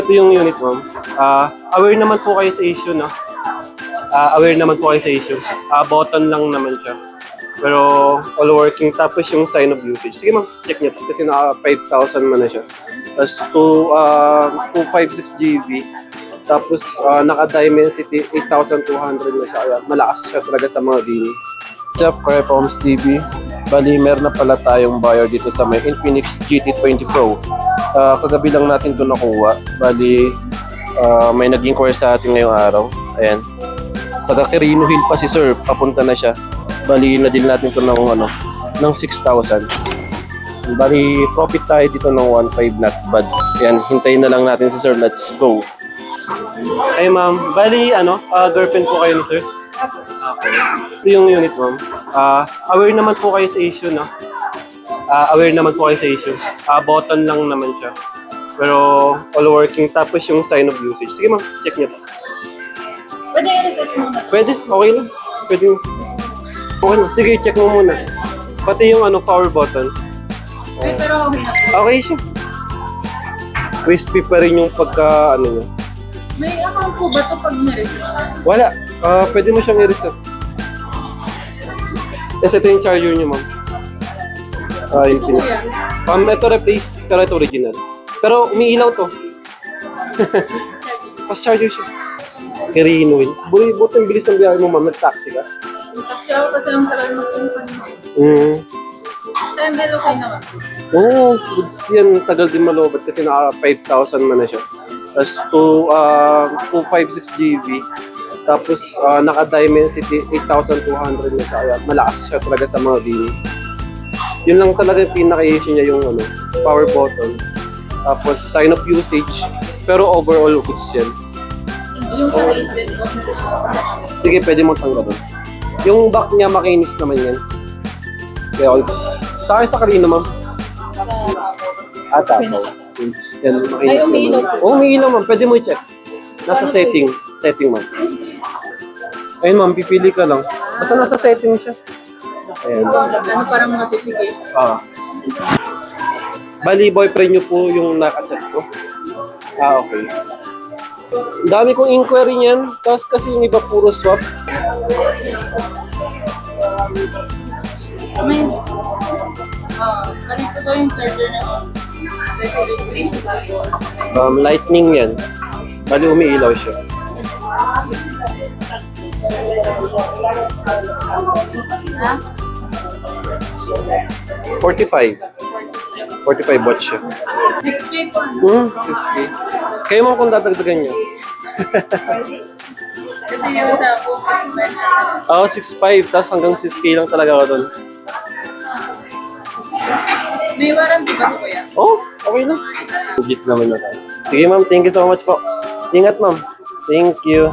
Ito yung unit, ma'am. Aware naman po kayo sa issue, no? Aware naman po kayo sa issue. Button lang naman siya. Pero all working. Tapos yung sign of usage. Sige, ma'am. Check niyo. Kasi naka 5,000 man na siya. Tapos 256 GB. Tapos naka-Dimensity 8,200 na siya. Kaya malakas siya talaga sa mga bini. What's up, Crep Homes TV? Bali, meron na pala tayong buyer dito sa may Infinix GT20 Pro. Kagabi lang natin ito nakuha. Bali, may naging inquiry sa atin ngayong araw. Ayan. Taga Quirino Hill pa si sir. Papunta na siya. Bali, na-deal natin ito ng 6,000. Bali, profit tayo dito ng 1,500, not bad. Ayan, hintayin na lang natin si sir. Let's go. Ay ma'am, bali girlfriend po kayo ni sir? Okay. Ito yung unit, ma'am. Aware naman po kayo sa issue, no? Aware naman po kayo sa issue. Button lang naman siya. Pero all working. Tapos yung sign of usage. Sige, ma'am. Check niyo. Pwede i-reset muna. Pwede. Okay lang. Pwede. Okay lang. Sige, check mo muna. Pati yung power button. Ay, pero okay na. Okay siya. Crispy pa rin yung pagka, niya. May account po ba ito pag na-reset? Wala. Pwede mo siyang i-reset. Yes, ito yung charger niyo, ma'am. Infinix. Ito replace, pero ito original. Pero umiilaw to. Fast charger siya. Quirino Hill. Buti ang bilis ng biyahe mo, ma'am. Nag-taxi ka? Taxi ako kasi ang tagal magpunta nito. Sa ML okay naman. Oo, goods yan. Tagal din malobat kasi naka 5,000 man na siya. Tapos 256 GB. Tapos naka-Dimensity 8,200 na siya. Kaya malakas siya talaga sa mga bini. Yun lang talaga yung pinaka-issue niya yung power button. Tapos sign of usage. Pero overall goods yan. Yung sa race din po. Sige, pwede mong tanggapin. Yung back niya makinis naman yan. Kaya sa akin sa kanina, ma'am. Tapo. Yan, makinis naman. Oo, umiilaw, ma'am. Pwede mo i-check. Nasa setting. Setting, ma'am. Ayun, ma'am. Pipili ka lang. Basta nasa setting siya. Ayan. Ano parang notification? Bali, boyfriend niyo po yung naka-chat ko. Okay. Ang dami kong inquiry niyan. Tapos kasi yung iba puro swap. May balik ko daw yung charger na Lightning yan. Bali, umiilaw siya. Ha? 45 watts siya. 6K po. 6K. Kayo mo kung dadagdagan niyo. Kasi yung sa post 6 Oo, 6.5. Tapos hanggang 6K lang talaga ako doon. May warranty ba po yan? Okay lang. Legit naman na tayo. Sige ma'am, thank you so much po. Ingat ma'am. Thank you.